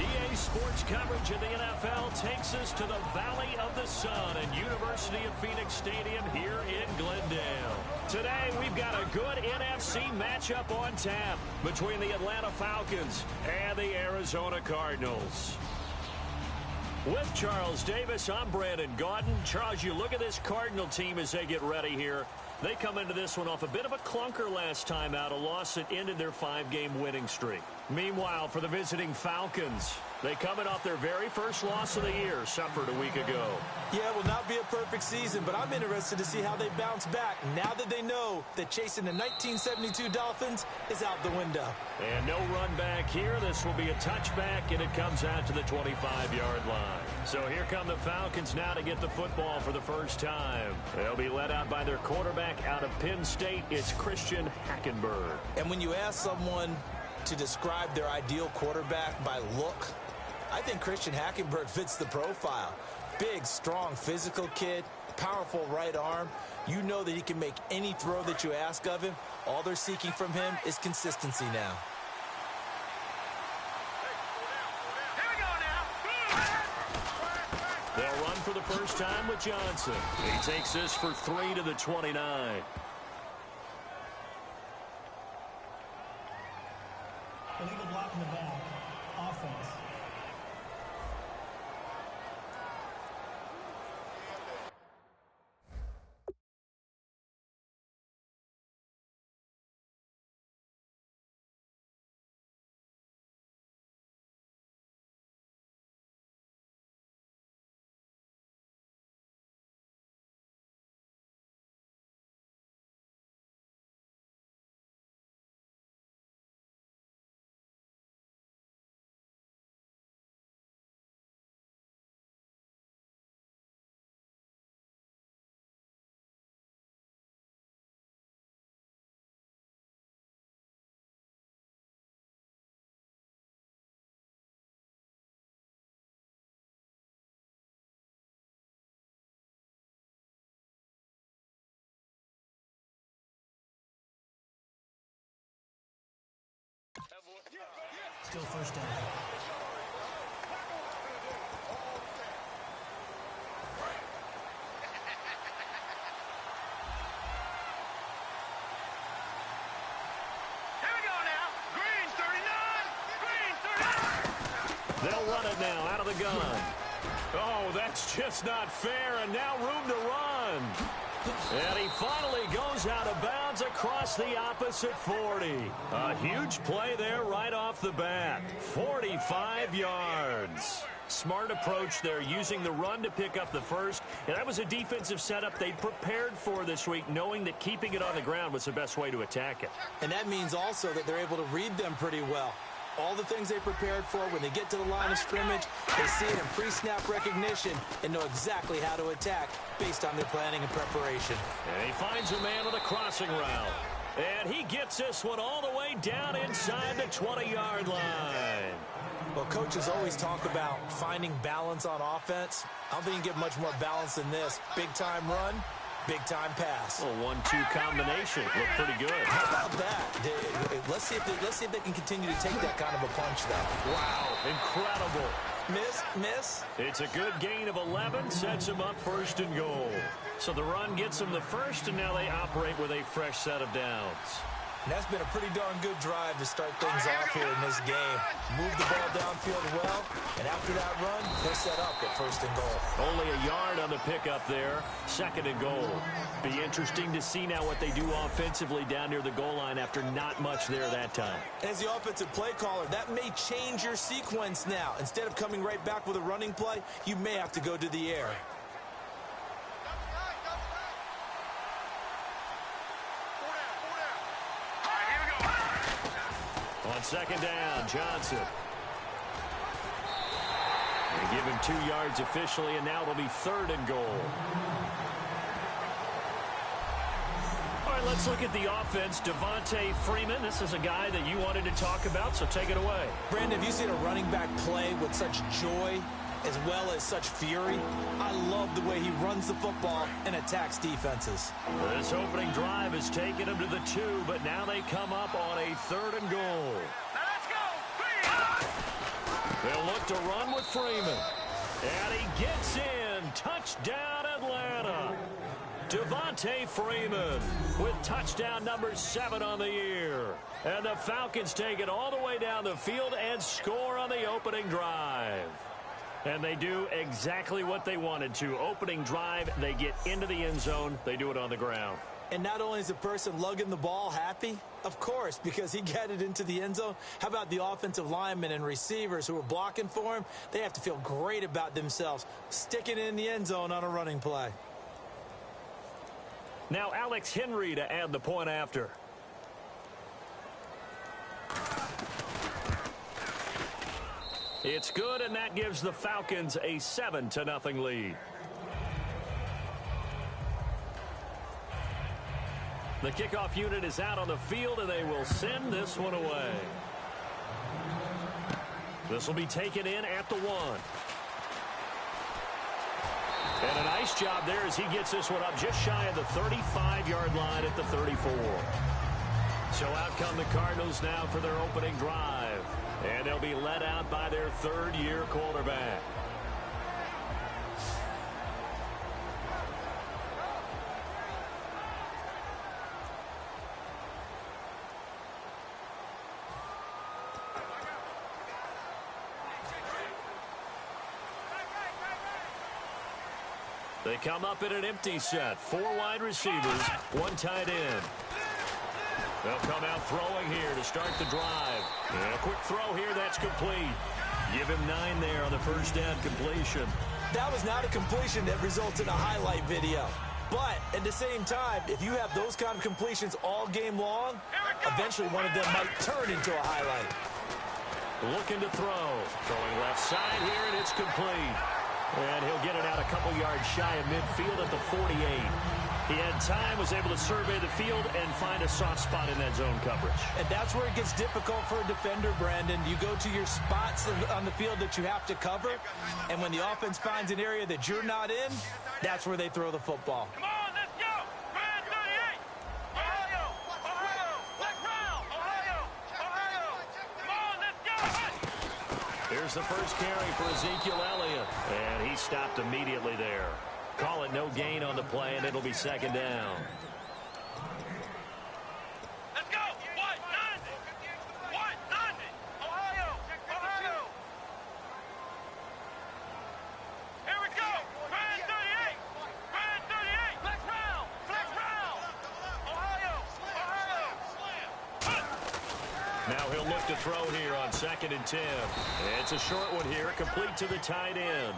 EA Sports coverage of the NFL takes us to the Valley of the Sun and University of Phoenix Stadium here in Glendale. Today, we've got a good NFC matchup on tap between the Atlanta Falcons and the Arizona Cardinals. With Charles Davis, I'm Brandon Gaudin. Charles, you look at this Cardinal team as they get ready here. They come into this one off a bit of a clunker last time out, a loss that ended their 5-game winning streak. Meanwhile, for the visiting Falcons, they coming off their very first loss of the year, suffered a week ago. Yeah, it will not be a perfect season, but I'm interested to see how they bounce back now that they know that chasing the 1972 Dolphins is out the window. And no run back here. This will be a touchback, and it comes out to the 25-yard line. So here come the Falcons now to get the football for the first time. They'll be led out by their quarterback out of Penn State. It's Christian Hackenberg. And when you ask someone to describe their ideal quarterback by look, I think Christian Hackenberg fits the profile. Big, strong, physical kid, powerful right arm. You know that he can make any throw that you ask of him. All they're seeking from him is consistency now. They'll run for the first time with Johnson. He takes this for 3 to the 29. Illegal block in the back. Offense. Still first down. They'll run it now out of the gun. Oh, that's just not fair, and now room to run. And he finally goes out of bounds across the opposite 40. A huge play there right off the bat. 45 yards. Smart approach there, using the run to pick up the first. And that was a defensive setup they prepared for this week, knowing that keeping it on the ground was the best way to attack it. And that means also that they're able to read them pretty well. All the things they prepared for, when they get to the line of scrimmage, they see it in pre-snap recognition and know exactly how to attack based on their planning and preparation. And he finds a man on the crossing route. And he gets this one all the way down inside the 20-yard line. Well, coaches always talk about finding balance on offense. I don't think you can get much more balance than this. Big-time run, big-time pass. A 1-2 combination. Looked pretty good. How about that? Let's see if they can continue to take that kind of a punch, though. Wow, incredible. Miss. It's a good gain of 11, sets him up first and goal. So the run gets them the first, and now they operate with a fresh set of downs. And that's been a pretty darn good drive to start things off here in this game. Move the ball downfield well, and after that run, they're set up at first and goal. Only a yard on the pickup there, second and goal. Be interesting to see now what they do offensively down near the goal line after not much there that time. As the offensive play caller, that may change your sequence now. Instead of coming right back with a running play, you may have to go to the air. On second down, Johnson. They give him 2 yards officially, and now it'll be third and goal. All right, let's look at the offense. Devontae Freeman, this is a guy that you wanted to talk about, so take it away. Brandon, have you seen a running back play with such joy as well as such fury? I love the way he runs the football and attacks defenses. This opening drive has taken him to the 2, but now they come up on a third and goal. Now let's go! They'll look to run with Freeman. And he gets in. Touchdown, Atlanta. Devontae Freeman with touchdown number 7 on the year. And the Falcons take it all the way down the field and score on the opening drive. And they do exactly what they wanted to. Opening drive, they get into the end zone. They do it on the ground. And not only is the person lugging the ball happy, of course, because he got it into the end zone. How about the offensive linemen and receivers who are blocking for him? They have to feel great about themselves, sticking it in the end zone on a running play. Now Alex Henry to add the point after. It's good, and that gives the Falcons a 7-0 lead. The kickoff unit is out on the field, and they will send this one away. This will be taken in at the 1. And a nice job there as he gets this one up just shy of the 35-yard line at the 34. So out come the Cardinals now for their opening drive. And they'll be led out by their third-year quarterback. They come up in an empty set. 4 wide receivers, 1 tight end. They'll come out throwing here to start the drive. And a quick throw here, that's complete. Give him 9 there on the first down completion. That was not a completion that results in a highlight video. But at the same time, if you have those kind of completions all game long, eventually one of them might turn into a highlight. Looking to throw. Throwing left side here, and it's complete. And he'll get it out a couple yards shy of midfield at the 48. He had time, was able to survey the field and find a soft spot in that zone coverage. And that's where it gets difficult for a defender, Brandon. You go to your spots on the field that you have to cover, and when the offense finds an area that you're not in, that's where they throw the football. Come on, let's go! Brand 38! Ohio! Ohio! Black Brown! Ohio! Ohio! Come on, let's go! Here's the first carry for Ezekiel Elliott, and he stopped immediately there. Call it no gain on the play, and it'll be second down. Let's go! What? Nothing! What? Nothing! Ohio! Ohio! Here we go! Brand 38! Brand 38! Flex round! Flex round! Ohio! Ohio! Now he'll look to throw here on 2nd and 10. It's a short one here, complete to the tight end.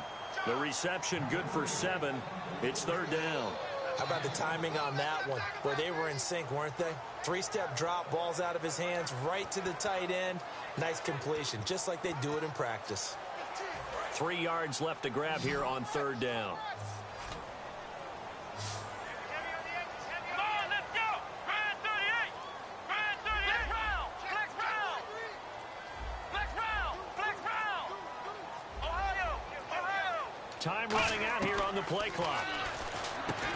The reception good for 7. It's 3rd down. How about the timing on that one, where they were in sync, weren't they? 3-step drop, balls out of his hands, right to the tight end. Nice completion, just like they do it in practice. 3 yards left to grab here on 3rd down. Come on, let's go! Brand 38! Brand 38! Flex round! Flex round! Flex round! Flex round! Ohio! Ohio! Time running out here on the play clock.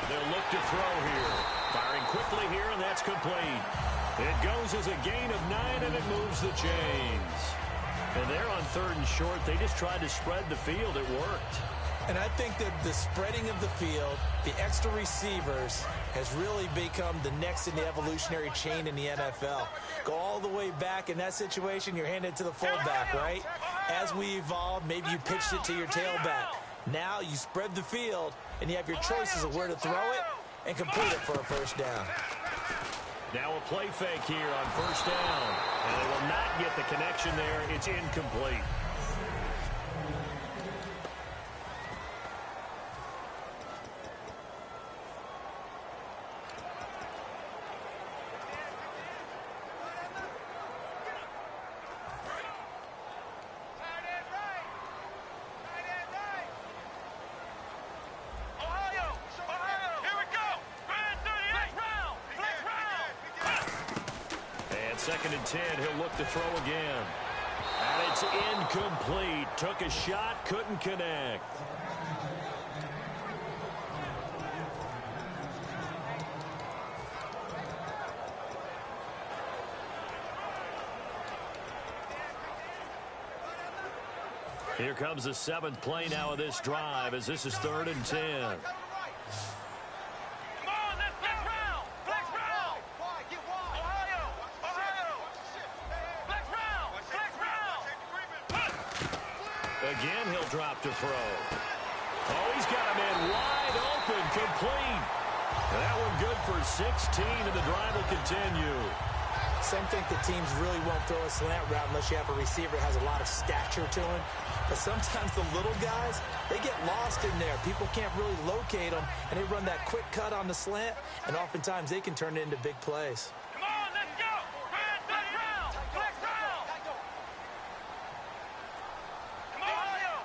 They'll look to throw here. Firing quickly here, and that's complete. It goes as a gain of 9, and it moves the chains. And they're on 3rd and short. They just tried to spread the field. It worked. And I think that the spreading of the field, the extra receivers, has really become the next in the evolutionary chain in the NFL. Go all the way back. In that situation, you're handed to the fullback, right? As we evolve, maybe you pitched it to your tailback. Now you spread the field, and you have your choices of where to throw it and complete it for a first down. Now a play fake here on 1st down. And they will not get the connection there. It's incomplete. Second and 10, he'll look to throw again. And it's incomplete. Took a shot, couldn't connect. Here comes the 7th play now of this drive as this is 3rd and 10. Again, he'll drop to throw. Oh, he's got him in wide open, complete. And that one good for 16, and the drive will continue. Some think that teams really won't throw a slant route unless you have a receiver that has a lot of stature to him. But sometimes the little guys, they get lost in there. People can't really locate them, and they run that quick cut on the slant, and oftentimes they can turn it into big plays. Come on, let's go! Flex round! Flex round! Come on, Ohio!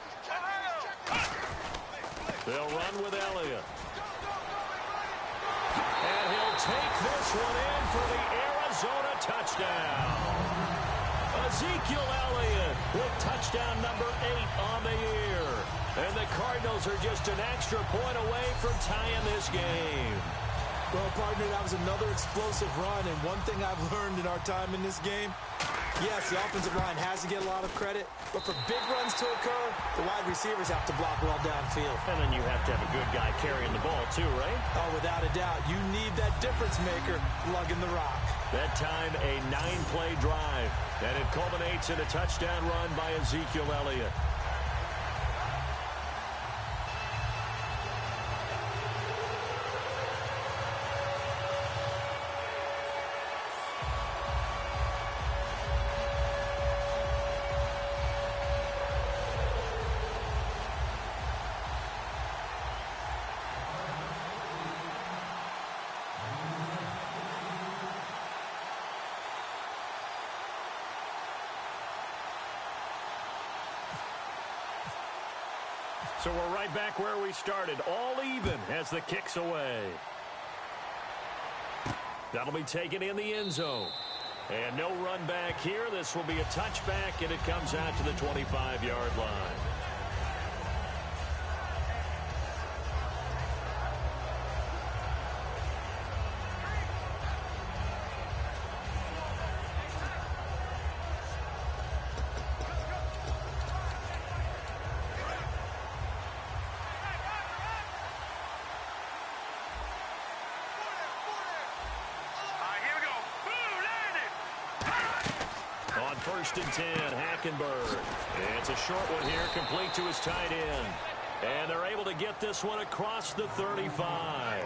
They'll run with Elliott. And he'll take this one in for the Arizona touchdown. Ezekiel Elliott with touchdown number 8 on the year. And the Cardinals are just an extra point away from tying this game. Well, partner, that was another explosive run, and one thing I've learned in our time in this game, yes, the offensive line has to get a lot of credit, but for big runs to occur, the wide receivers have to block well downfield. And then you have to have a good guy carrying the ball too, right? Oh, without a doubt. You need that difference maker lugging the rock. That time, a 9-play drive, and it culminates in a touchdown run by Ezekiel Elliott. So we're right back where we started, all even as the kick's away. That'll be taken in the end zone. And no run back here. This will be a touchback, and it comes out to the 25-yard line. On 1st and 10, Hackenberg. It's a short one here, complete to his tight end. And they're able to get this one across the 35.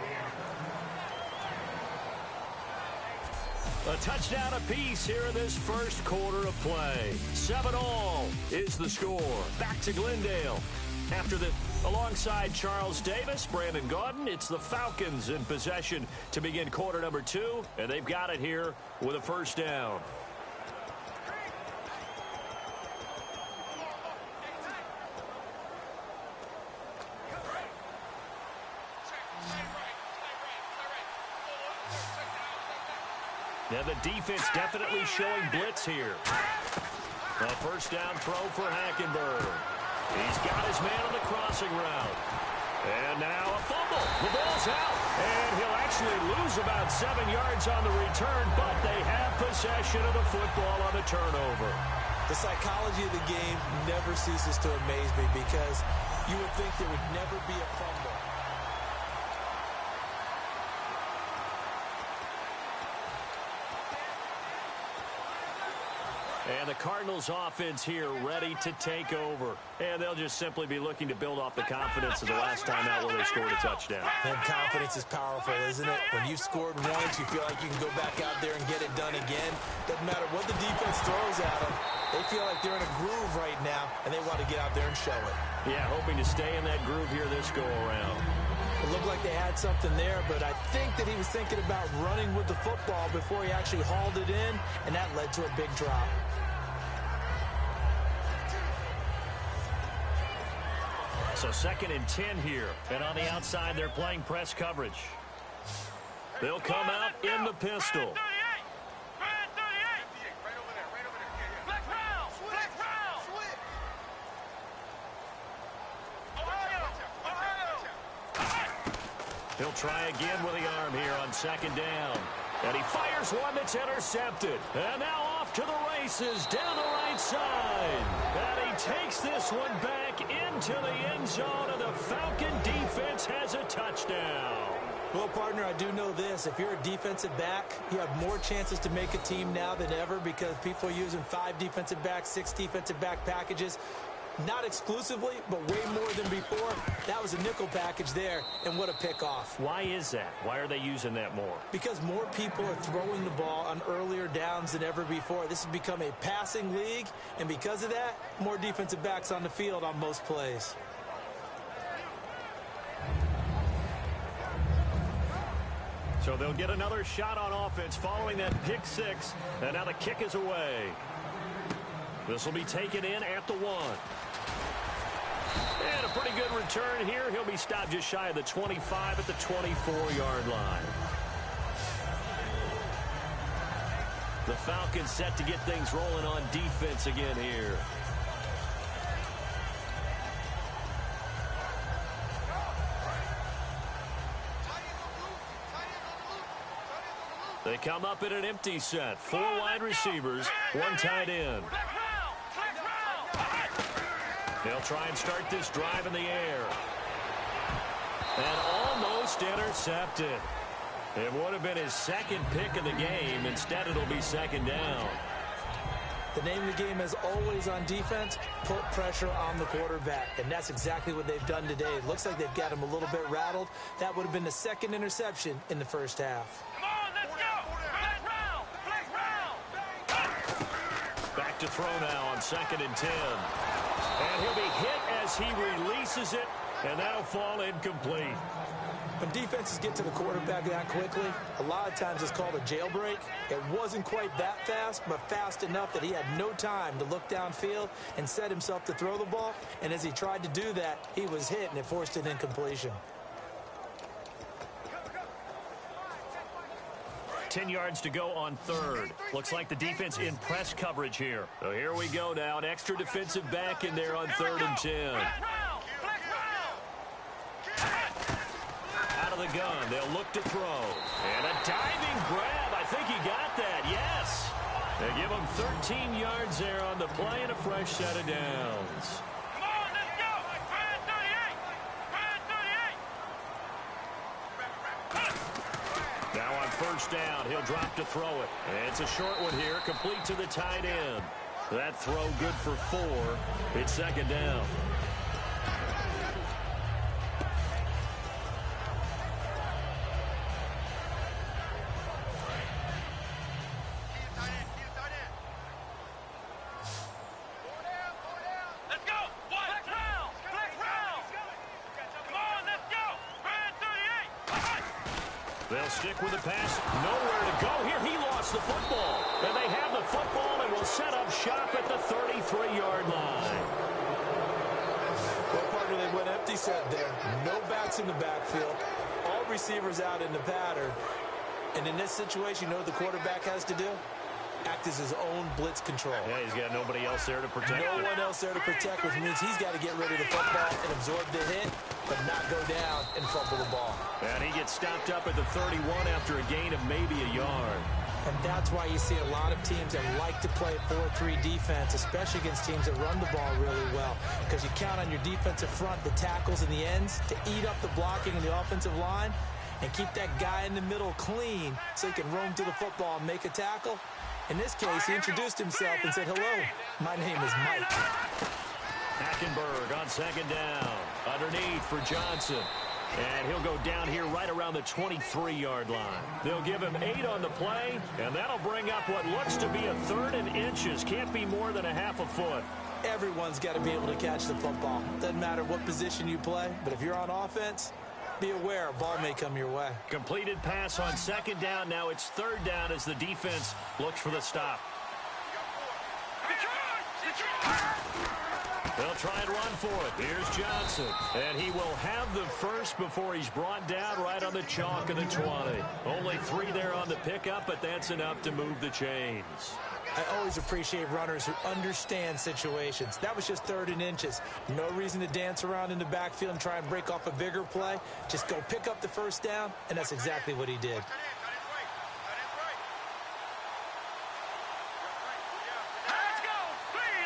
A touchdown apiece here in this first quarter of play. 7-all is the score. Back to Glendale. After the, alongside Charles Davis, Brandon Gaudin, it's the Falcons in possession to begin quarter number 2. And they've got it here with a first down. Now the defense definitely showing blitz here. A first down throw for Hackenberg. He's got his man on the crossing route. And now a fumble. The ball's out. And he'll actually lose about 7 yards on the return, but they have possession of the football on the turnover. The psychology of the game never ceases to amaze me because you would think there would never be a fumble. And the Cardinals offense here ready to take over. And they'll just simply be looking to build off the confidence of the last time out where they scored a touchdown. And confidence is powerful, isn't it? When you've scored once, you feel like you can go back out there and get it done again. Doesn't matter what the defense throws at them. They feel like they're in a groove right now, and they want to get out there and show it. Yeah, hoping to stay in that groove here this go-around. It looked like they had something there, but I think that he was thinking about running with the football before he actually hauled it in, and that led to a big drop. So 2nd and 10 here. And on the outside, they're playing press coverage. They'll come out in the pistol. He'll try again with the arm here on 2nd down. And he fires one that's intercepted. And now off to the races down the right outside. And he takes this one back into the end zone, and the Falcon defense has a touchdown. Well, partner, I do know this. If you're a defensive back, you have more chances to make a team now than ever because people are using 5 defensive backs, 6 defensive back packages. Not exclusively, but way more than before. That was a nickel package there, and what a pickoff. Why is that? Why are they using that more? Because more people are throwing the ball on earlier downs than ever before. This has become a passing league, and because of that, more defensive backs on the field on most plays. So they'll get another shot on offense following that pick 6, and now the kick is away. This will be taken in at the 1. And a pretty good return here. He'll be stopped just shy of the 25 at the 24-yard line. The Falcons set to get things rolling on defense again here. They come up in an empty set. 4 wide receivers, 1 tight end. They'll try and start this drive in the air. And almost intercepted. It would have been his second pick of the game. Instead, it'll be second down. The name of the game is always on defense, put pressure on the quarterback. And that's exactly what they've done today. It looks like they've got him a little bit rattled. That would have been the second interception in the first half. Back to throw now on 2nd and 10. And he'll be hit as he releases it, and that'll fall incomplete. When defenses get to the quarterback that quickly, a lot of times it's called a jailbreak. It wasn't quite that fast, but fast enough that he had no time to look downfield and set himself to throw the ball. And as he tried to do that, he was hit, and it forced an incompletion. 10 yards to go on 3rd. Looks like the defense in press coverage here. So here we go now. An extra defensive back in there on 3rd and 10. Out of the gun. They'll look to throw. And a diving grab. I think he got that. Yes. They give him 13 yards there on the play and a fresh set of downs. Now on 1st down, he'll drop to throw it. It's a short one here, complete to the tight end. That throw good for 4. It's 2nd down. They'll stick with the pass. Nowhere to go here. He lost the football. And they have the football and will set up shop at the 33-yard line. Well, partner, they went empty set there. No backs in the backfield. All receivers out in the pattern. And in this situation, you know what the quarterback has to do? Act as his own blitz control. Yeah, he's got nobody else there to protect. No one else there to protect, which means he's got to get rid of the football and absorb the hit, but not go down and fumble the ball. And he gets stopped up at the 31 after a gain of maybe a yard. And that's why you see a lot of teams that like to play 4-3 defense, especially against teams that run the ball really well, because you count on your defensive front, the tackles and the ends, to eat up the blocking in the offensive line and keep that guy in the middle clean so he can roam to the football and make a tackle. In this case, he introduced himself and said, "Hello, my name is Mike." Hackenberg on 2nd down. Underneath for Johnson. And he'll go down here right around the 23-yard line. They'll give him 8 on the play, and that'll bring up what looks to be a 3rd and inches. Can't be more than a half a foot. Everyone's got to be able to catch the football. Doesn't matter what position you play, but if you're on offense, be aware a ball may come your way. Completed pass on 2nd down. Now it's 3rd down as the defense looks for the stop. They'll try and run for it. Here's Johnson. And he will have the first before he's brought down right on the chalk of the 20. Only 3 there on the pickup, but that's enough to move the chains. I always appreciate runners who understand situations. That was just 3rd and inches. No reason to dance around in the backfield and try and break off a bigger play. Just go pick up the 1st down, and that's exactly what he did. Let's go, please.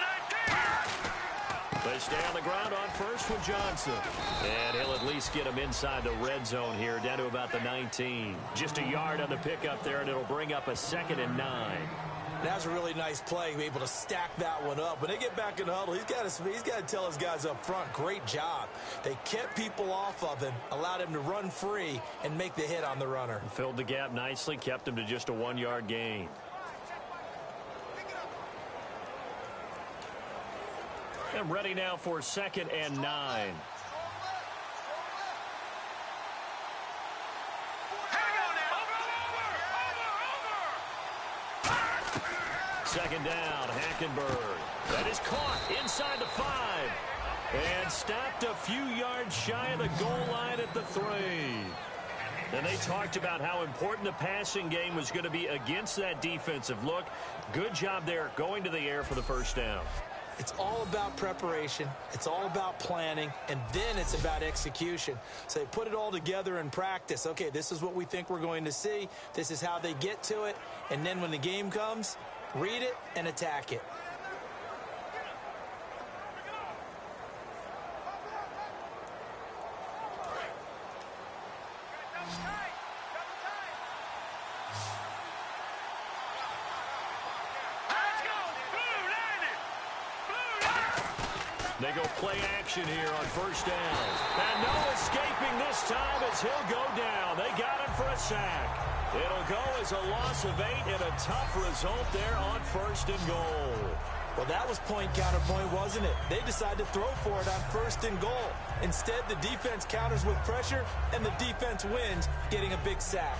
stay on the ground on first with Johnson. And he'll at least get him inside the red zone here, down to about the 19. Just a yard on the pickup there, and it'll bring up a 2nd and 9. That was a really nice play, able to stack that one up. When they get back in the huddle, he's got to tell his guys up front, great job. They kept people off of him, allowed him to run free and make the hit on the runner. Filled the gap nicely, kept him to just a 1-yard gain. And ready now for 2nd and 9. Second down, Hackenberg. That is caught inside the 5. And stopped a few yards shy of the goal line at the 3. And they talked about how important the passing game was going to be against that defensive look. Good job there going to the air for the first down. It's all about preparation. It's all about planning. And then it's about execution. So they put it all together in practice. Okay, this is what we think we're going to see. This is how they get to it. And then when the game comes, read it and attack it. They go play action here on first down. And no escaping this time as he'll go down. They got him for a sack. It'll go as a loss of 8 and a tough result there on 1st and goal. Well, that was point counterpoint, wasn't it? They decided to throw for it on 1st and goal. Instead, the defense counters with pressure, and the defense wins, getting a big sack.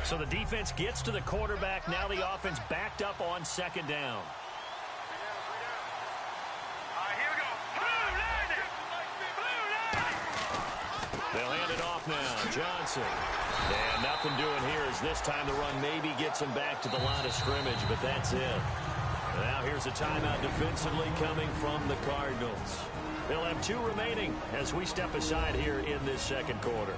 So the defense gets to the quarterback. Now the offense backed up on 2nd down. Here we go. Blue line it. Blue line. They'll hand it off now. Johnson. And nothing doing here as this time the run maybe gets him back to the line of scrimmage, but that's it. Now here's a timeout defensively coming from the Cardinals. They'll have 2 remaining as we step aside here in this 2nd quarter.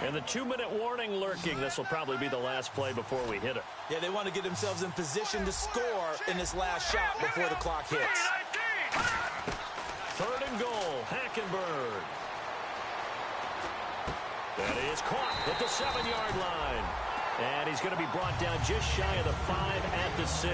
And the 2-minute warning lurking. This will probably be the last play before we hit it. Yeah, they want to get themselves in position to score in this last shot before the clock hits. 3rd and goal, Hackenberg. That is caught at the 7-yard line. And he's going to be brought down just shy of the 5 at the 6.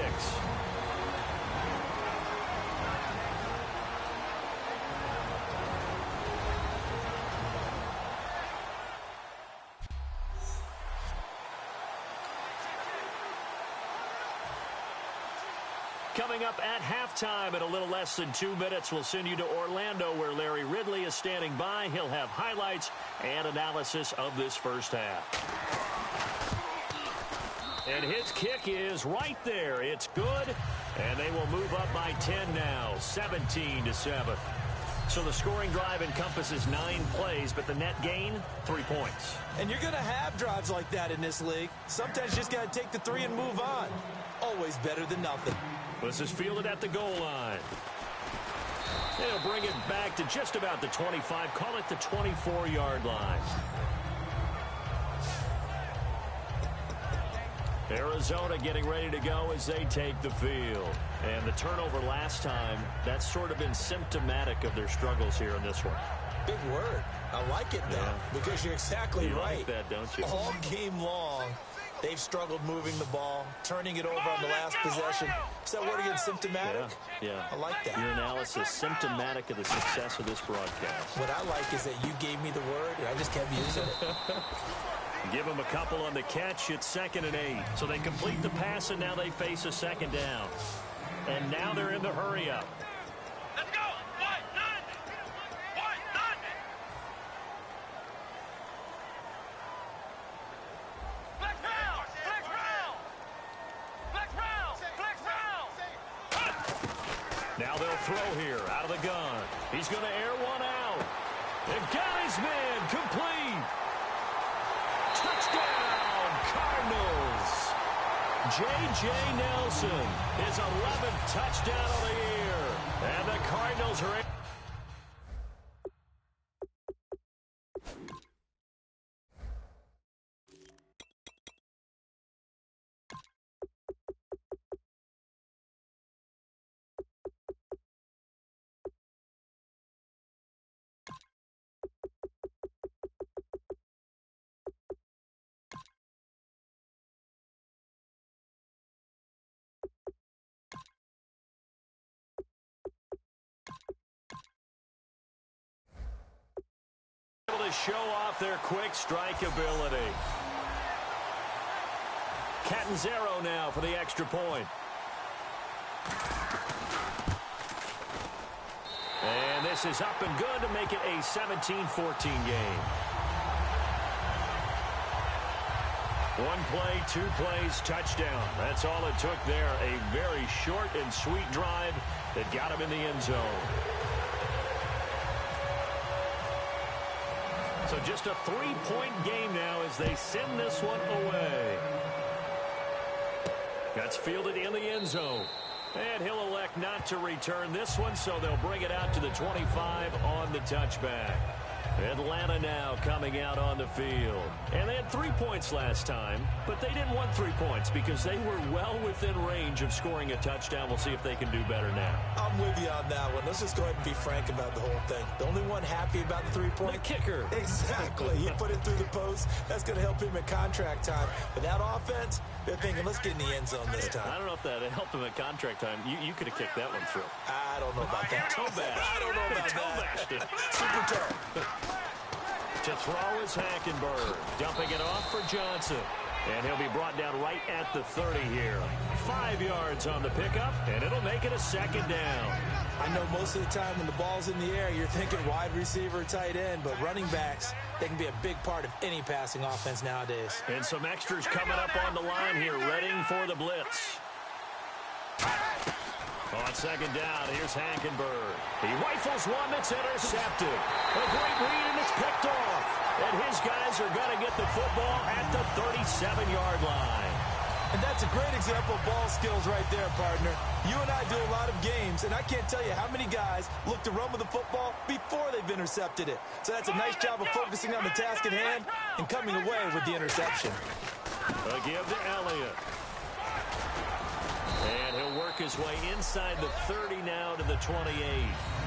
Coming up at halftime in a little less than 2 minutes, we'll send you to Orlando where Larry Ridley is standing by. He'll have highlights and analysis of this first half. And his kick is right there. It's good, and they will move up by 10 now, 17-7. So the scoring drive encompasses 9 plays, but the net gain, 3 points. And you're going to have drives like that in this league. Sometimes you just got to take the 3 and move on. Always better than nothing. This is fielded at the goal line. They'll bring it back to just about the 25. Call it the 24-yard line. Arizona getting ready to go as they take the field. And the turnover last time, that's sort of been symptomatic of their struggles here in this one. Big word. I like it, though, because you're exactly right. You like that, don't you? All game long, they've struggled moving the ball, turning it over on the last possession. Is that word again, symptomatic? Yeah. I like that. Your analysis, symptomatic of the success of this broadcast. What I like is that you gave me the word, and I just kept using it. Give them a couple on the catch. It's 2nd and 8. So they complete the pass, and now they face a 2nd down. And now they're in the hurry-up. Let's go. White, none. White, none. Flex round. Flex round. throw here out of the gun. He's going to air one out. And got his man complete. Touchdown, Cardinals. J.J. Nelson, his 11th touchdown of the year. And the Cardinals are able to show off their quick strike ability. Catanzaro now for the extra point. And this is up and good to make it a 17-14 game. One play, 2 plays, touchdown. That's all it took there. A very short and sweet drive that got him in the end zone. So just a 3-point game now as they send this one away. That's fielded in the end zone. And he'll elect not to return this one, so they'll bring it out to the 25 on the touchback. Atlanta now coming out on the field. And they had 3 points last time, but they didn't want 3 points because they were well within range of scoring a touchdown. We'll see if they can do better now. I'm with you on that one. Let's just go ahead and be frank about the whole thing. The only one happy about the 3-point? The kicker. Exactly. He put it through the post. That's going to help him at contract time. But that offense, they're thinking, let's get in the end zone this time. I don't know if that helped him at contract time. You could have kicked that one through. I don't know about that. Toe bash. I don't know about that. Super toe. To throw is Hackenberg. Dumping it off for Johnson. And he'll be brought down right at the 30 here. 5 yards on the pickup, and it'll make it a second down. I know most of the time when the ball's in the air, you're thinking wide receiver, tight end, but running backs, they can be a big part of any passing offense nowadays. And some extras coming up on the line here, readying for the blitz. On second down, here's Hackenberg. He rifles one that's intercepted. A great read, and it's picked off. And his guys are going to get the football at the 37-yard line. And that's a great example of ball skills right there, partner. You and I do a lot of games, and I can't tell you how many guys look to run with the football before they've intercepted it. So that's a nice job of focusing on the task at hand and coming away with the interception. A give to Elliott. And he'll work his way inside the 30 now to the 28.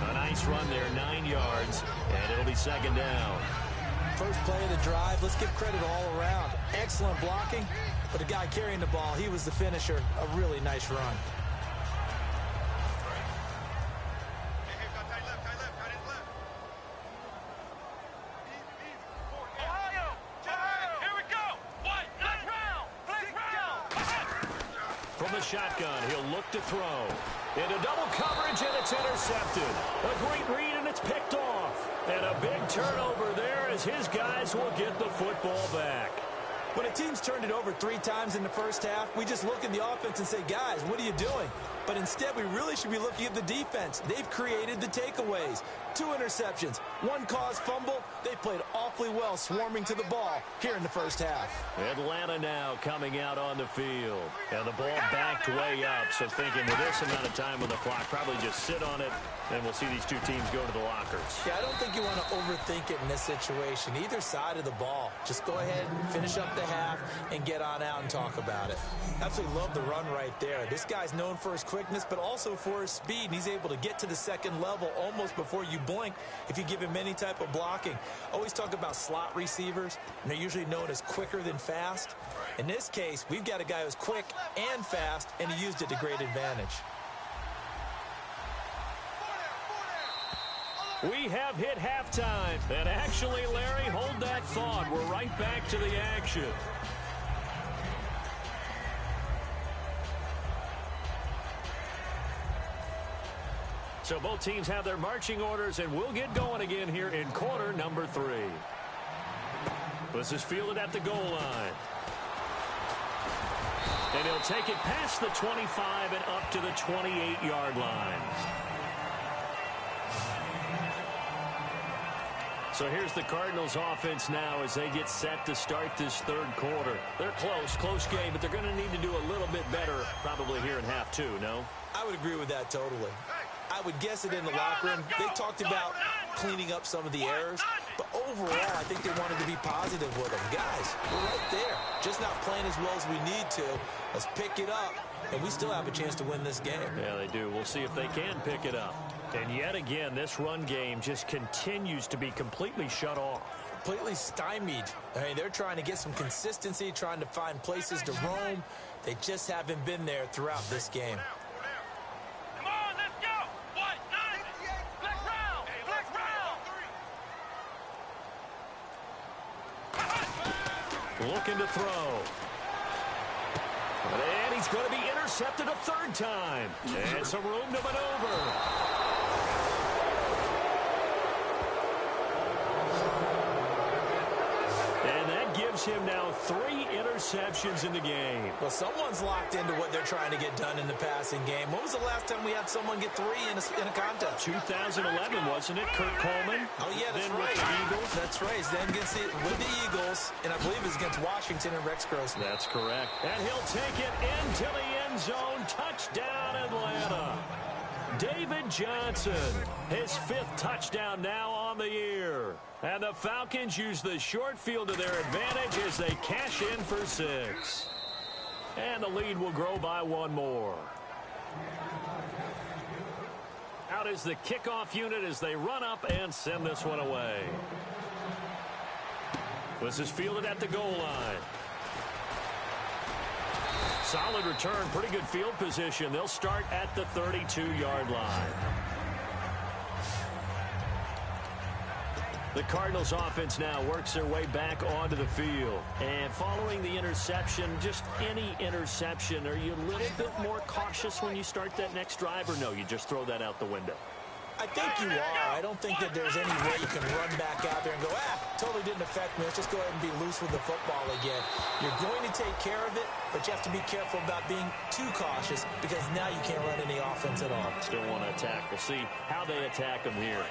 A nice run there, 9 yards, and it'll be second down. First play of the drive, let's give credit all around. Excellent blocking, but the guy carrying the ball, he was the finisher. A really nice run. Shotgun, he'll look to throw. Into double coverage, and it's intercepted. A great read, and it's picked off. And a big turnover there as his guys will get the football back. When a team's turned it over 3 times in the first half, we just look at the offense and say, guys, what are you doing? But instead, we really should be looking at the defense. They've created the takeaways. 2 interceptions, 1 caused fumble. They played awfully well swarming to the ball here in the first half. Atlanta now coming out on the field. And the ball backed way up. So thinking with this amount of time on the clock, probably just sit on it, and we'll see these 2 teams go to the lockers. Yeah, I don't think you want to overthink it in this situation. Either side of the ball. Just go ahead and finish up the half and get on out and talk about it. Absolutely love the run right there. This guy's known for his quickness, but also for his speed. And he's able to get to the second level almost before you blink if you give him any type of blocking. Always talk about slot receivers, and they're usually known as quicker than fast. In this case, we've got a guy who's quick and fast, and he used it to great advantage. We have hit halftime. And actually, Larry, hold that thought. We're right back to the action. So both teams have their marching orders, and we'll get going again here in quarter number 3. This is fielded at the goal line. And he'll take it past the 25 and up to the 28-yard line. So here's the Cardinals offense now as they get set to start this third quarter. They're close game, but they're going to need to do a little bit better probably here in half two, no? I would agree with that totally. I would guess it in the locker room. They talked about cleaning up some of the errors, but overall, I think they wanted to be positive with them. Guys, we're right there. Just not playing as well as we need to. Let's pick it up, and we still have a chance to win this game. Yeah, they do. We'll see if they can pick it up. And yet again, this run game just continues to be completely shut off. Completely stymied. I mean, they're trying to get some consistency, trying to find places to roam. They just haven't been there throughout this game. Come on, let's go. What? Nine. Flex round. Flex round. Looking to throw. And he's going to be intercepted a third time. And some room to maneuver. And that gives him now 3 interceptions in the game. Well, someone's locked into what they're trying to get done in the passing game. When was the last time we had someone get 3 in a contest? 2011, wasn't it? Kurt Coleman. Oh, yeah, that's then right. With the Eagles. That's right. Then with the Eagles, and I believe it's against Washington and Rex Grossman. That's correct. And he'll take it into the end zone. Touchdown, Atlanta. David Johnson, his 5th touchdown now on the year. And the Falcons use the short field to their advantage as they cash in for 6. And the lead will grow by 1 more. Out is the kickoff unit as they run up and send this one away. This is fielded at the goal line. Solid return, pretty good field position. They'll start at the 32-yard line. The Cardinals offense now works their way back onto the field. And following the interception, just any interception, are you a little bit more cautious when you start that next drive, or no, you just throw that out the window? I think you are. I don't think that there's any way you can run back out there and go, totally didn't affect me. Let's just go ahead and be loose with the football again. You're going to take care of it, but you have to be careful about being too cautious because now you can't run any offense at all. Still want to attack. We'll see how they attack them here.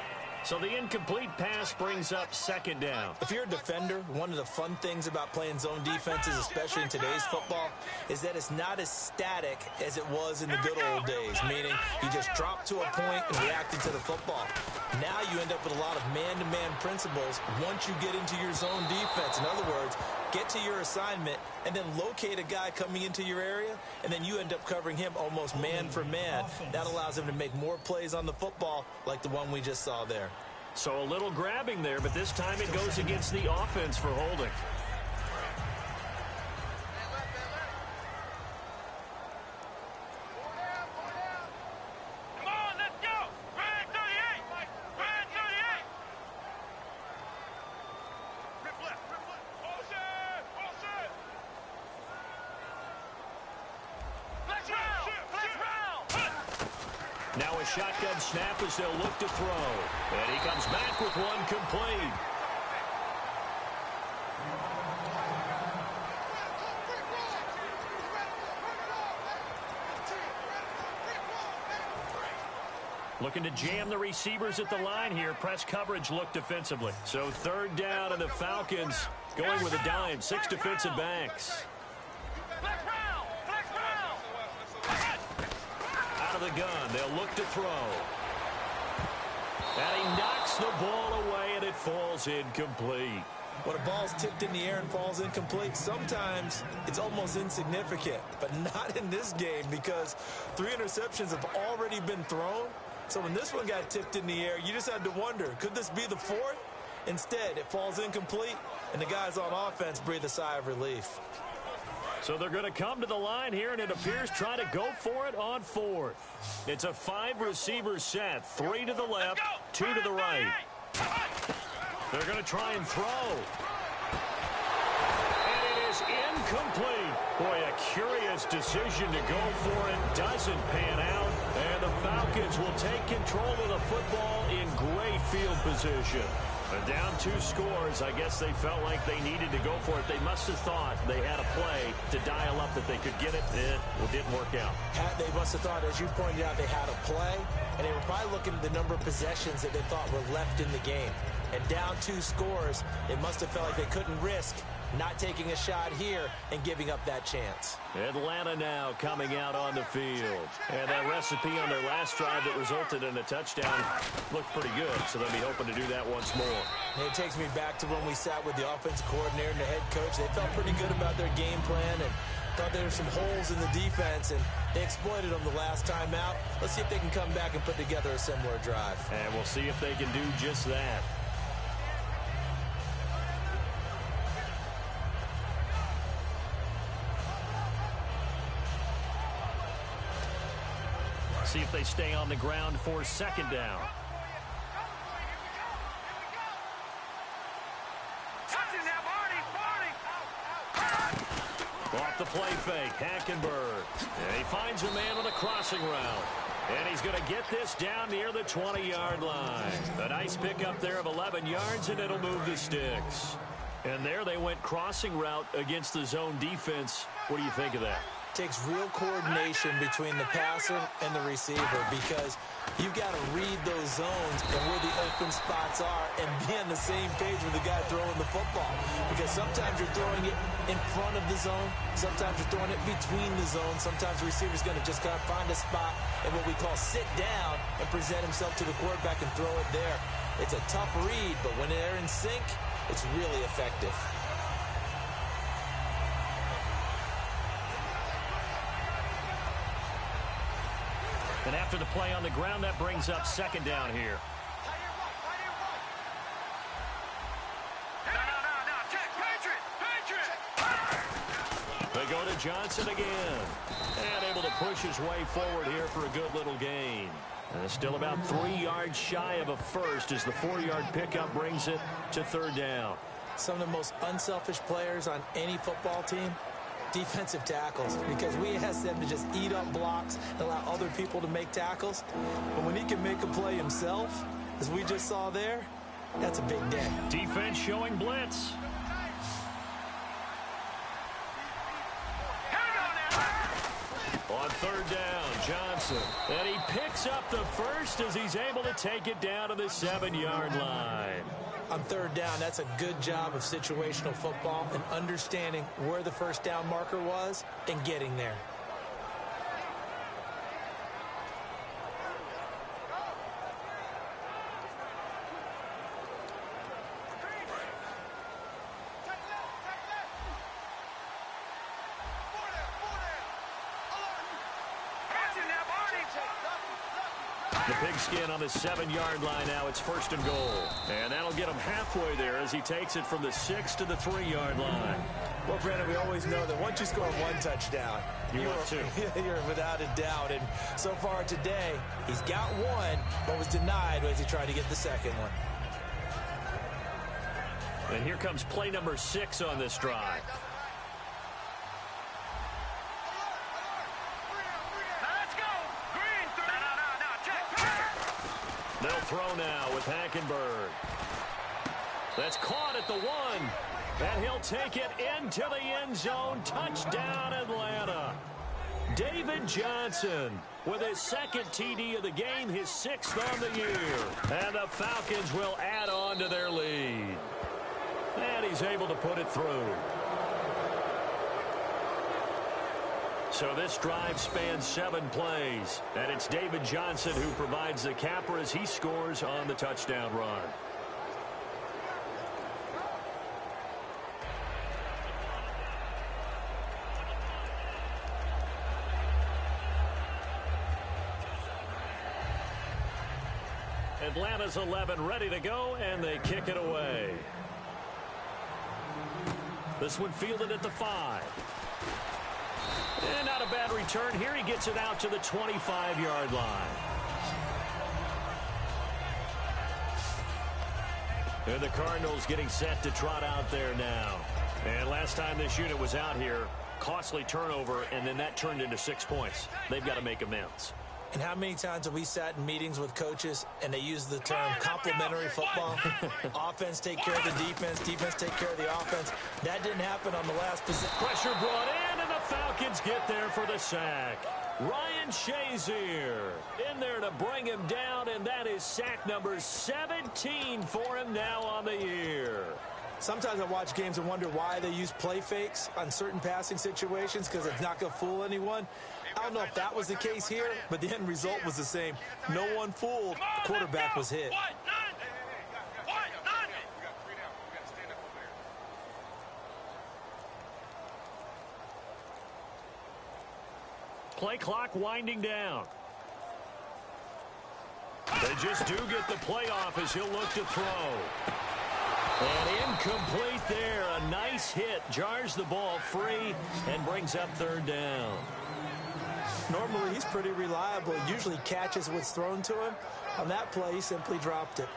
So the incomplete pass brings up 2nd down. If you're a defender, one of the fun things about playing zone defenses, especially in today's football, is that it's not as static as it was in the good old days, meaning you just dropped to a point and reacted to the football. Now you end up with a lot of man-to-man principles once you get into your zone defense. In other words, get to your assignment and then locate a guy coming into your area, and then you end up covering him almost man for man. That allows him to make more plays on the football like the one we just saw there. So a little grabbing there, but this time it goes against the offense for holding. Come on, let's go. Red 38. Red 38. Rip left. Rip left. Bullshit. Flex round. Flex round. Now a shotgun snap as they'll look to throw. And he comes back with one complete. Looking to jam the receivers at the line here. Press coverage look defensively. So 3rd down, and the Falcons going with a dime. 6 defensive backs. Flex round. Flex round. Out of the gun, they'll look to throw. And he knocks the ball away, and it falls incomplete. When a ball's tipped in the air and falls incomplete, sometimes it's almost insignificant, but not in this game because 3 interceptions have already been thrown. So when this one got tipped in the air, you just had to wonder, could this be the 4th? Instead, it falls incomplete, and the guys on offense breathe a sigh of relief. So they're going to come to the line here, and it appears try to go for it on 4th. It's a 5-receiver set. 3 to the left, 2 to the right. They're going to try and throw. And it is incomplete. Boy, a curious decision to go for it. Doesn't pan out. And the Falcons will take control of the football in great field position. Down 2 scores. I guess they felt like they needed to go for it. They must have thought they had a play to dial up that they could get it. It didn't work out. They must have thought, as you pointed out, they had a play, and they were probably looking at the number of possessions that they thought were left in the game. And down 2 scores, it must have felt like they couldn't risk not taking a shot here and giving up that chance. Atlanta now coming out on the field. And that recipe on their last drive that resulted in a touchdown looked pretty good, so they'll be hoping to do that once more. And it takes me back to when we sat with the offensive coordinator and the head coach. They felt pretty good about their game plan and thought there were some holes in the defense, and they exploited them the last time out. Let's see if they can come back and put together a similar drive. And we'll see if they can do just that. See if they stay on the ground for second down. Off the play fake, Hackenberg. And he finds a man on the crossing route. And he's going to get this down near the 20-yard line. A nice pickup there of 11 yards, and it'll move the sticks. And there they went crossing route against the zone defense. What do you think of that? Takes real coordination between the passer and the receiver, because you've got to read those zones and where the open spots are and be on the same page with the guy throwing the football. Because sometimes you're throwing it in front of the zone, sometimes you're throwing it between the zones, sometimes the receiver's going to just kind of find a spot and what we call sit down and present himself to the quarterback and throw it there. It's a tough read, but when they're in sync, it's really effective. And after the play on the ground, that brings up second down here. They go to Johnson again. And able to push his way forward here for a good little gain. And it's still about 3 yards shy of a first as the 4-yard pickup brings it to third down. Some of the most unselfish players on any football team, defensive tackles, because we ask them to just eat up blocks and allow other people to make tackles. But when he can make a play himself, as we just saw there, that's a big day. Defense showing blitz. On third down, Johnson. And he picks up the first as he's able to take it down to the 7-yard line. On third down, that's a good job of situational football and understanding where the first down marker was and getting there. The pigskin on the 7-yard line now. It's first and goal. And that'll get him halfway there as he takes it from the 6 to the 3-yard line. Well, Brandon, we always know that once you score 1 touchdown, you're without a doubt. And so far today, he's got 1, but was denied as he tried to get the second one. And here comes play number 6 on this drive. They'll throw now with Hackenberg. That's caught at the 1. And he'll take it into the end zone. Touchdown, Atlanta. David Johnson with his second TD of the game, his 6th on the year. And the Falcons will add on to their lead. And he's able to put it through. So this drive spans 7 plays, and it's David Johnson who provides the capper as he scores on the touchdown run. Atlanta's 11 ready to go, and they kick it away. This one fielded at the 5. And not a bad return here. He gets it out to the 25-yard line. And the Cardinals getting set to trot out there now. And last time this unit was out here, costly turnover, and then that turned into 6 points. They've got to make amends. And how many times have we sat in meetings with coaches and they use the term complementary football? Offense take care of the defense, defense take care of the offense. That didn't happen on the last possession. Pressure brought in, and the Falcons get there for the sack. Ryan Shazier in there to bring him down, and that is sack number 17 for him now on the year. Sometimes I watch games and wonder why they use play fakes on certain passing situations because it's not going to fool anyone. I don't know if that was the case here, but the end result was the same. No one fooled. The quarterback was hit. Play clock winding down. They just do get the play off as he'll look to throw. And incomplete there. A nice hit. Jars the ball free and brings up third down. Normally, he's pretty reliable. He usually catches what's thrown to him. On that play, he simply dropped it.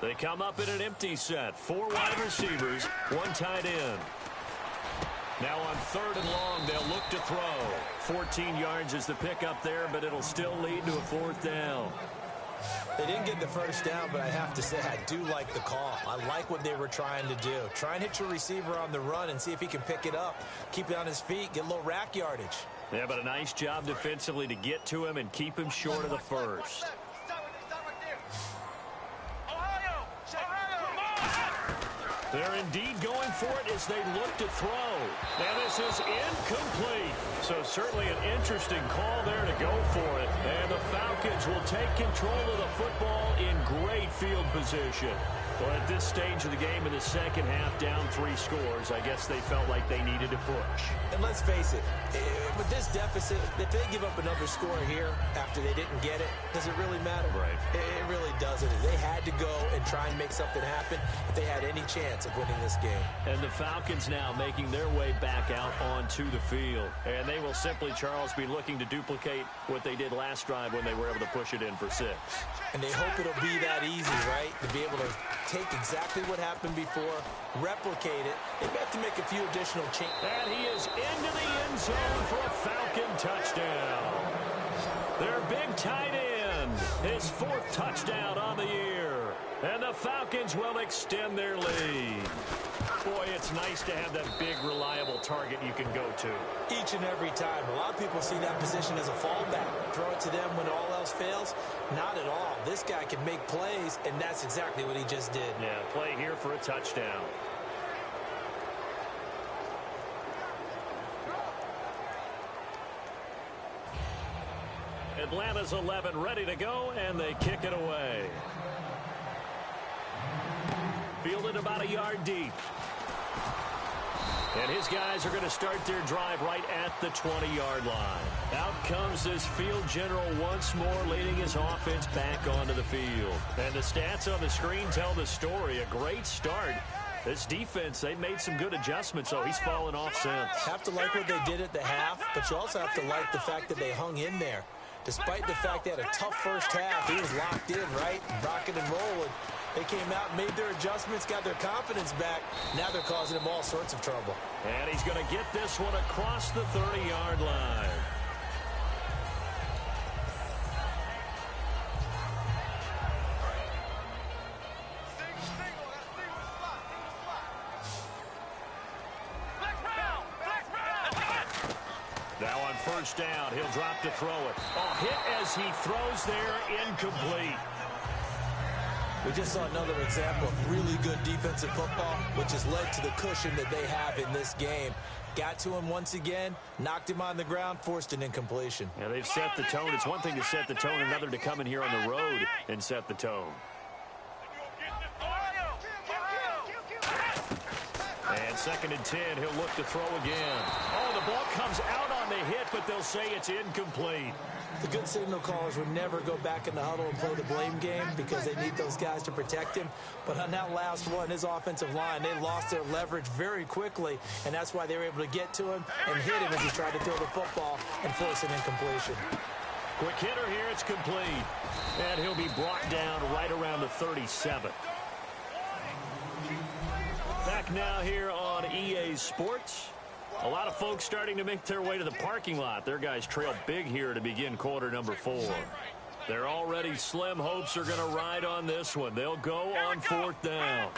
They come up in an empty set. 4 wide receivers, 1 tight end. Now on 3rd and long, they'll look to throw. 14 yards is the pickup there, but it'll still lead to a 4th down. They didn't get the first down, but I have to say I do like the call. I like what they were trying to do. Try and hit your receiver on the run and see if he can pick it up. Keep it on his feet, get a little rack yardage. Yeah, but a nice job defensively to get to him and keep him short of the first. They're indeed going for it as they look to throw. And this is incomplete. So certainly an interesting call there to go for it. And the Falcons will take control of the football in great field position. Well, at this stage of the game in the second half, down 3 scores, I guess they felt like they needed to push. And let's face it, with this deficit, if they give up another score here after they didn't get it, does it really matter? Right. It really doesn't. They had to go and try and make something happen if they had any chance of winning this game. And the Falcons now making their way back out onto the field. And they will simply, Charles, be looking to duplicate what they did last drive when they were able to push it in for 6. And they hope it'll be that easy, right? To be able to take exactly what happened before, replicate it. They have to make a few additional changes. And he is into the end zone for a Falcon touchdown. Their big tight end, his 4th touchdown on the year. And the Falcons will extend their lead. Boy, it's nice to have that big, reliable target you can go to. Each and every time. A lot of people see that position as a fallback. Throw it to them when all else fails. Not at all. This guy can make plays, and that's exactly what he just did. Yeah, play here for a touchdown. Atlanta's 11 ready to go, and they kick it away. Fielded about a yard deep. And his guys are going to start their drive right at the 20-yard line. Out comes this field general once more, leading his offense back onto the field. And the stats on the screen tell the story. A great start. This defense, they made some good adjustments, so he's fallen off since. Have to like what they did at the half, but you also have to like the fact that they hung in there. Despite the fact they had a tough first half, he was locked in, right? Rocking and rolling. They came out, made their adjustments, got their confidence back. Now they're causing him all sorts of trouble. And he's going to get this one across the 30-yard line. Now on first down, he'll drop to throw it. Oh, hit as he throws there, incomplete. We just saw another example of really good defensive football, which has led to the cushion that they have in this game. Got to him once again, knocked him on the ground, forced an incompletion. Yeah, they've set the tone. It's one thing to set the tone, another to come in here on the road and set the tone. And 2nd and 10, he'll look to throw again. Oh, the ball comes out on on the hit, but they'll say it's incomplete. The good signal callers would never go back in the huddle and play the blame game because they need those guys to protect him. But on that last one, his offensive line, they lost their leverage very quickly, and that's why they were able to get to him and hit him as he tried to throw the football and force an incompletion. Quick hitter here, it's complete. And he'll be brought down right around the 37. Back now here on EA Sports. A lot of folks starting to make their way to the parking lot. Their guys trail big here to begin quarter number 4. They're already slim hopes are going to ride on this one. They'll go on 4th down.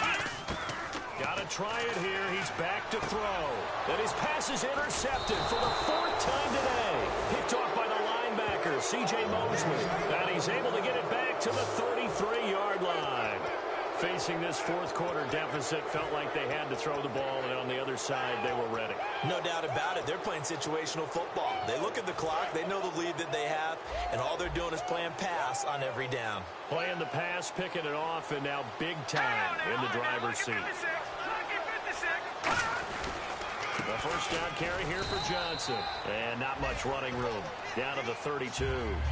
Got to try it here. He's back to throw. And his pass is intercepted for the 4th time today. Picked off by the linebacker, C.J. Mosley. And he's able to get it back to the 33-yard line. Facing this 4th quarter deficit, felt like they had to throw the ball, and on the other side, they were ready. No doubt about it. They're playing situational football. They look at the clock. They know the lead that they have, and all they're doing is playing pass on every down. Playing the pass, picking it off, and now big time in the driver's seat. The first down carry here for Johnson. And not much running room. Down to the 32.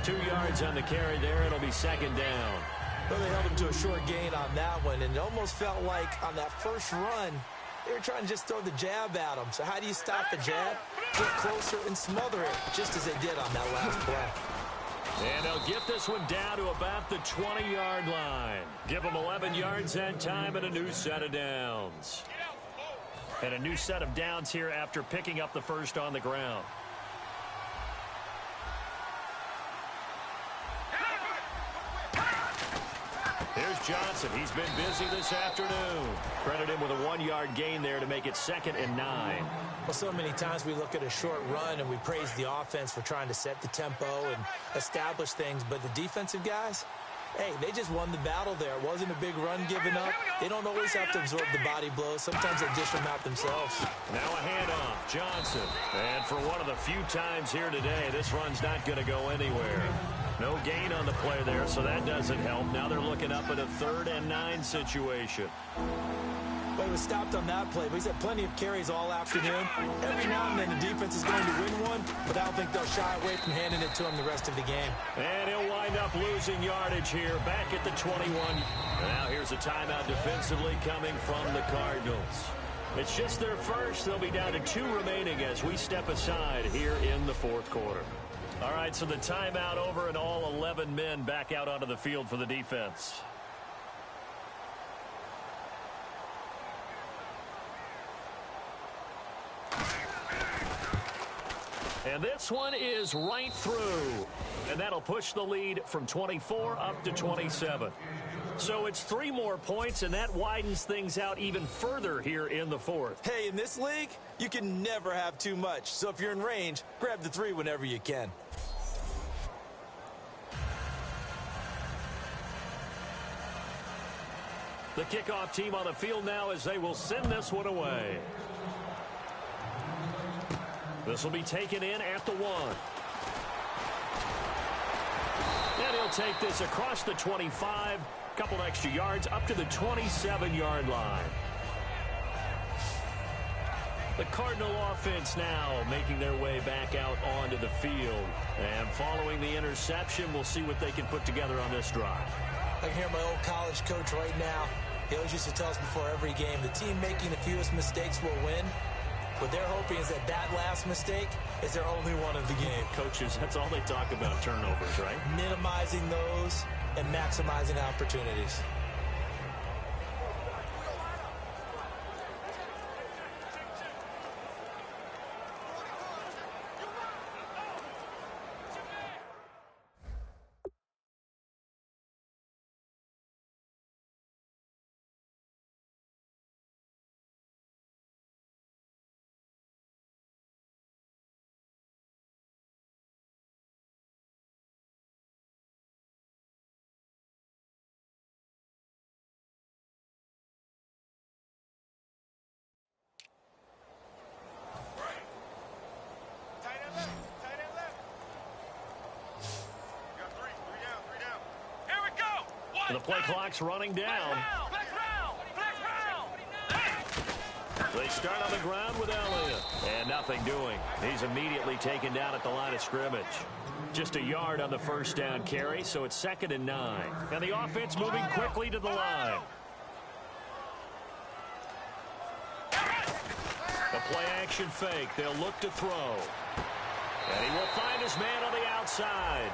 2 yards on the carry there. It'll be 2nd down. Well, they held him to a short gain on that one, and it almost felt like on that first run, they were trying to just throw the jab at him. So how do you stop the jab? Get closer and smother it, just as they did on that last play. And they'll get this one down to about the 20-yard line. Give them 11 yards that time and a new set of downs. And a new set of downs here after picking up the first on the ground. Here's Johnson. He's been busy this afternoon. Credit him with a 1-yard gain there to make it 2nd and 9. Well, so many times we look at a short run and we praise the offense for trying to set the tempo and establish things, but the defensive guys, hey, they just won the battle there. It wasn't a big run given up. They don't always have to absorb the body blows. Sometimes they dish them out themselves. Now a handoff. Johnson. And for one of the few times here today, this run's not going to go anywhere. No gain on the play there, so that doesn't help. Now they're looking up at a 3rd and 9 situation. Well, he was stopped on that play, but he's had plenty of carries all afternoon. Every now and then the defense is going to win one, but I don't think they'll shy away from handing it to him the rest of the game. And he'll wind up losing yardage here, back at the 21. Now here's a timeout defensively coming from the Cardinals. It's just their first. They'll be down to 2 remaining as we step aside here in the 4th quarter. All right, so the timeout over and all 11 men back out onto the field for the defense. And this one is right through. And that'll push the lead from 24 up to 27. So it's 3 more points, and that widens things out even further here in the 4th. Hey, in this league, you can never have too much. So if you're in range, grab the 3 whenever you can. The kickoff team on the field now as they will send this one away. This will be taken in at the 1. And he'll take this across the 25. Couple extra yards up to the 27-yard line. The Cardinal offense now making their way back out onto the field. And following the interception, we'll see what they can put together on this drive. I can hear my old college coach right now. He always used to tell us before every game, the team making the fewest mistakes will win. What they're hoping is that that last mistake is their only one of the game. Coaches, that's all they talk about, turnovers, right? Minimizing those and maximizing opportunities. The play clock's running down. They start on the ground with Elliott. And nothing doing. He's immediately taken down at the line of scrimmage. Just a yard on the first down carry, so it's 2nd and 9. And the offense moving quickly to the line. The play-action fake. They'll look to throw. And he will find his man on the outside.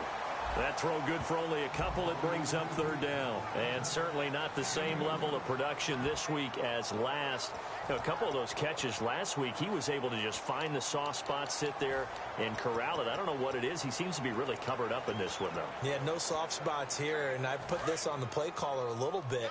That throw good for only a couple. It brings up 3rd down. And certainly not the same level of production this week as last. You know, a couple of those catches last week, he was able to just find the soft spot, sit there, and corral it. I don't know what it is. He seems to be really covered up in this one, though. Yeah, no soft spots here, and I put this on the play caller a little bit.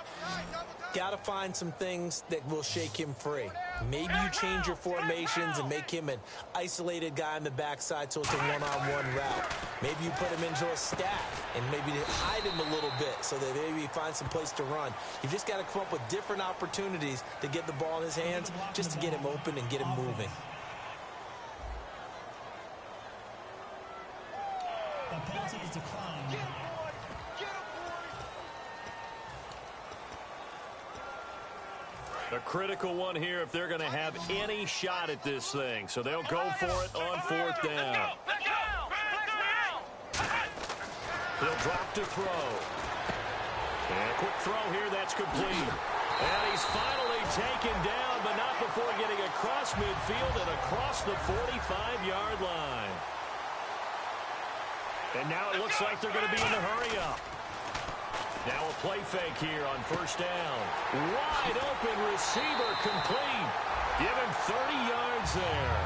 Got to find some things that will shake him free. Maybe you change your formations and make him an isolated guy on the backside so it's a one-on-one route. Maybe you put him into a stack and maybe hide him a little bit so that maybe he finds some place to run. You've just got to come up with different opportunities to get the ball in his hands just to get him open and get him moving. The penalty is declined. A critical one here if they're going to have any shot at this thing. So they'll go for it on 4th down. He'll drop to throw. And a quick throw here, that's complete. And he's finally taken down, but not before getting across midfield and across the 45-yard line. And now it looks like they're going to be in the hurry-up. Now a play fake here on 1st down. Wide open receiver complete. Give him 30 yards there.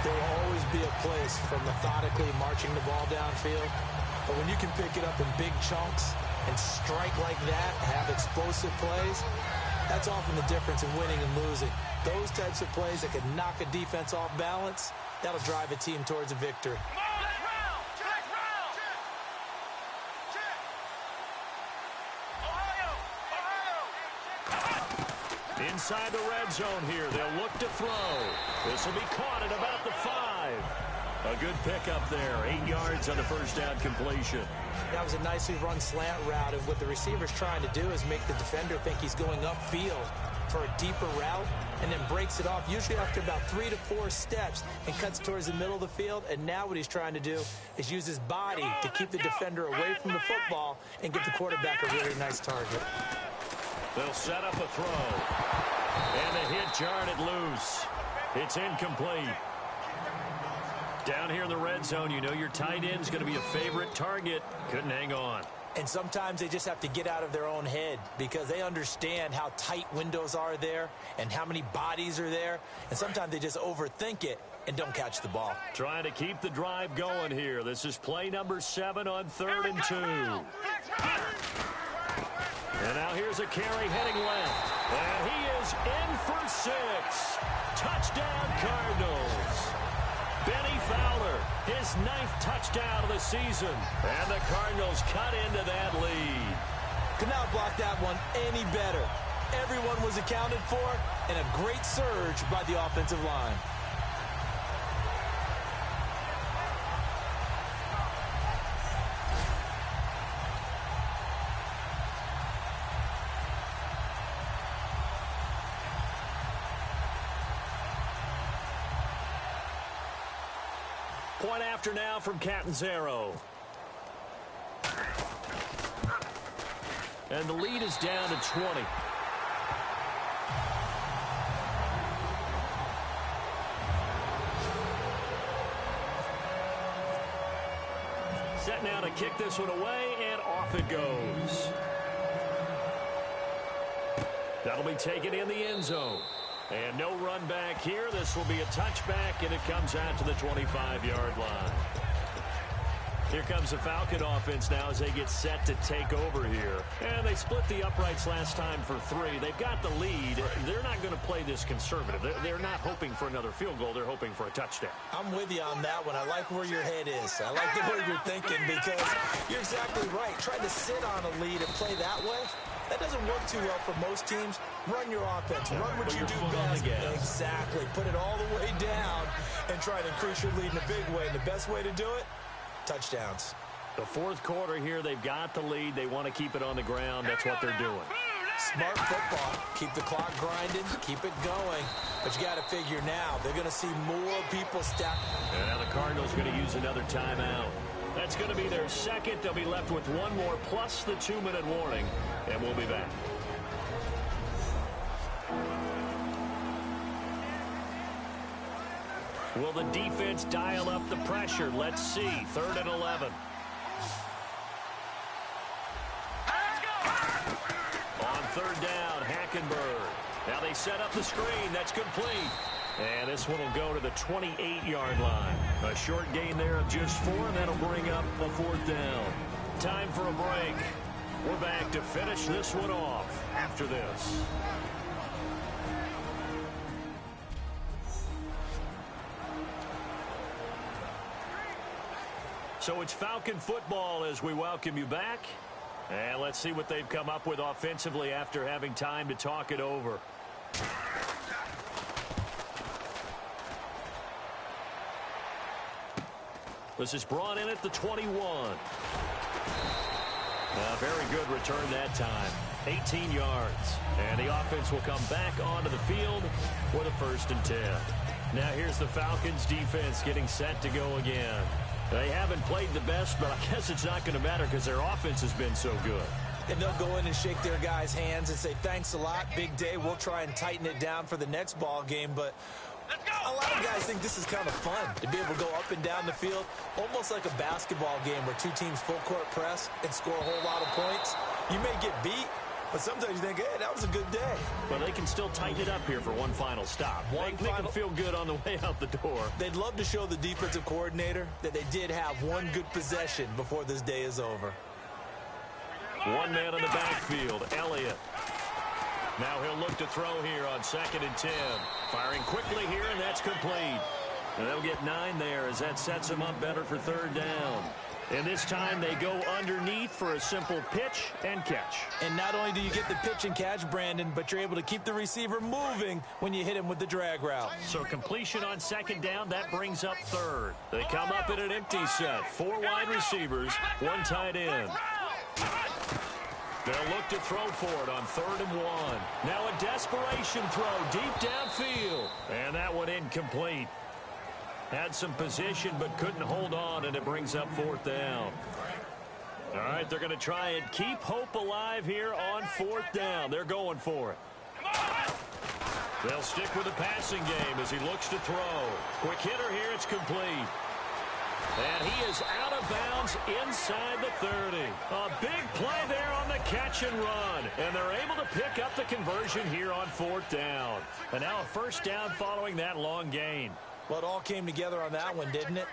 There will always be a place for methodically marching the ball downfield. But when you can pick it up in big chunks and strike like that, have explosive plays, that's often the difference in winning and losing. Those types of plays that can knock a defense off balance, that'll drive a team towards a victory. Inside the red zone here, they'll look to throw. This will be caught at about the 5. A good pickup there, 8 yards on the 1st down completion. That was a nicely run slant route, and what the receiver's trying to do is make the defender think he's going upfield for a deeper route, and then breaks it off, usually after about 3 to 4 steps, and cuts towards the middle of the field. And now what he's trying to do is use his body to keep the defender away from the football and give the quarterback a really nice target. They'll set up a throw. And the hit jarred it loose. It's incomplete. Down here in the red zone, you know your tight end's going to be a favorite target. Couldn't hang on. And sometimes they just have to get out of their own head because they understand how tight windows are there and how many bodies are there. And sometimes they just overthink it and don't catch the ball. Trying to keep the drive going here. This is play number 7 on 3rd and 2. And now here's a carry heading left. And he is in for 6. Touchdown Cardinals. Benny Fowler, his 9th touchdown of the season. And the Cardinals cut into that lead. Could not block that one any better. Everyone was accounted for, and a great surge by the offensive line. Point after now from Catanzaro. And the lead is down to 20. Set now to kick this one away, and off it goes. That'll be taken in the end zone. And no run back here. This will be a touchback, and it comes out to the 25-yard line. Here comes the Falcon offense now as they get set to take over here. And they split the uprights last time for 3. They've got the lead. They're not going to play this conservative. They're not hoping for another field goal. They're hoping for a touchdown. I'm with you on that one. I like where your head is. I like the way you're thinking because you're exactly right. Trying to sit on a lead and play that way, that doesn't work too well for most teams. Run your offense. Run what you do best. Exactly. Put it all the way down and try to increase your lead in a big way. And the best way to do it, touchdowns. The 4th quarter here, they've got the lead. They want to keep it on the ground. That's what they're doing. Smart football. Keep the clock grinding, keep it going. But you got to figure now, they're going to see more people stack. And now the Cardinals going to use another timeout. That's going to be their second. They'll be left with one more plus the 2-minute warning. And we'll be back. Will the defense dial up the pressure? Let's see. 3rd and 11. On 3rd down, Hackenberg. Now they set up the screen. That's complete. And this one will go to the 28-yard line. A short gain there of just 4, and that'll bring up a 4th down. Time for a break. We're back to finish this one off after this. So it's Falcon football as we welcome you back. And let's see what they've come up with offensively after having time to talk it over. This is brought in at the 21. A very good return that time. 18 yards. And the offense will come back onto the field with a 1st and 10. Now here's the Falcons defense getting set to go again. They haven't played the best, but I guess it's not going to matter because their offense has been so good. And they'll go in and shake their guys' hands and say, thanks a lot, big day. We'll try and tighten it down for the next ball game. But a lot of guys think this is kind of fun to be able to go up and down the field, almost like a basketball game where 2 teams full court press and score a whole lot of points. You may get beat, but sometimes you think, hey, that was a good day. Well, they can still tighten it up here for one final stop. Make them feel good on the way out the door. They'd love to show the defensive coordinator that they did have one good possession before this day is over. One man in the backfield, Elliott. Now he'll look to throw here on 2nd and 10. Firing quickly here, and that's complete. And they'll get 9 there as that sets them up better for 3rd down. And this time they go underneath for a simple pitch and catch. And not only do you get the pitch and catch, Brandon, but you're able to keep the receiver moving when you hit him with the drag route. So completion on 2nd down, that brings up 3rd. They come up in an empty set. 4 wide receivers, 1 tight end. They'll look to throw for it on 3rd and 1. Now a desperation throw deep downfield. And that one incomplete. Had some position but couldn't hold on, and it brings up 4th down. All right, they're going to try and keep hope alive here on 4th down. They're going for it. They'll stick with the passing game as he looks to throw. Quick hitter here, it's complete. And he is out of bounds inside the 30. A big play there on the catch and run. And they're able to pick up the conversion here on 4th down. And now a 1st down following that long gain. Well, it all came together on that one, didn't it?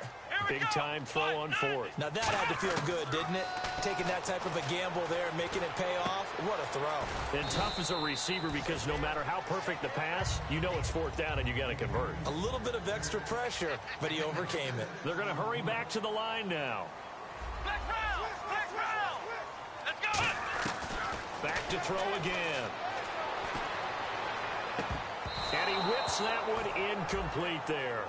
Big-time throw on 4th. Now that had to feel good, didn't it? Taking that type of a gamble there and making it pay off. What a throw. And tough as a receiver because no matter how perfect the pass, you know it's 4th down and you got to convert. A little bit of extra pressure, but he overcame it. They're going to hurry back to the line now. Flex round! Flex round! Let's go! Back to throw again. And he whips that one incomplete there.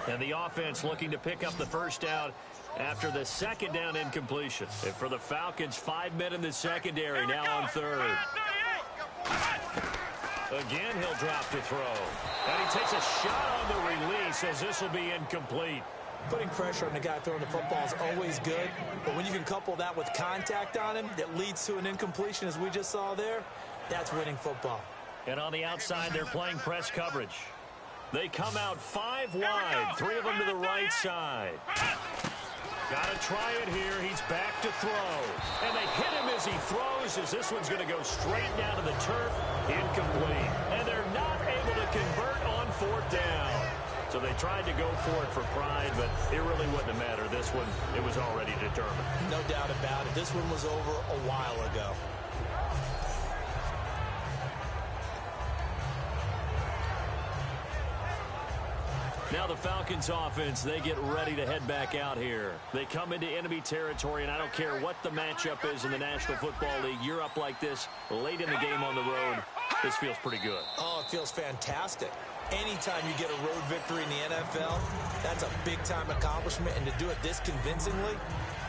And the offense looking to pick up the 1st down after the 2nd down incompletion. And for the Falcons, 5 men in the secondary now on 3rd. Again, he'll drop to throw. And he takes a shot on the release as this will be incomplete. Putting pressure on the guy throwing the football is always good, but when you can couple that with contact on him that leads to an incompletion, as we just saw there, that's winning football. And on the outside, they're playing press coverage. They come out 5 wide, 3 of them to the right side. Got to try it here. He's back to throw. And they hit him as he throws, as this one's going to go straight down to the turf. Incomplete. And they're not able to convert on 4th down. So they tried to go for it for pride, but it really wouldn't have mattered. This one, it was already determined. No doubt about it. This one was over a while ago. Now the Falcons offense, they get ready to head back out here. They come into enemy territory, and I don't care what the matchup is in the National Football League. You're up like this late in the game on the road. This feels pretty good. Oh, it feels fantastic. Anytime you get a road victory in the NFL, that's a big-time accomplishment, and to do it this convincingly,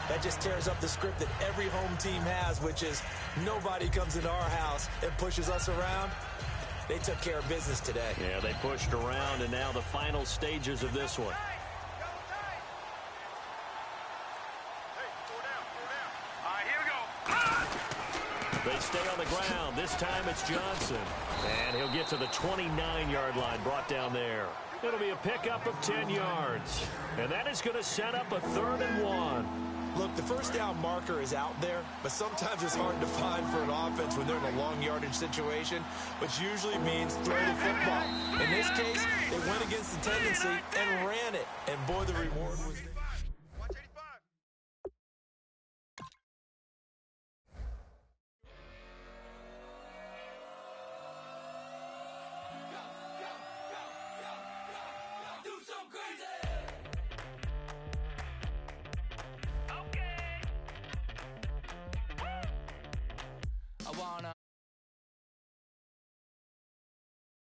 that just tears up the script that every home team has, which is nobody comes into our house and pushes us around. They took care of business today. Yeah, they pushed around, and now the final stages of this one. They stay on the ground. This time it's Johnson. And he'll get to the 29-yard line, brought down there. It'll be a pickup of 10 yards. And that is going to set up a 3rd and 1. Look, the first down marker is out there, but sometimes it's hard to find for an offense when they're in a long yardage situation, which usually means throw the football. In this case, they went against the tendency and ran it. And boy, the reward was there. I wanna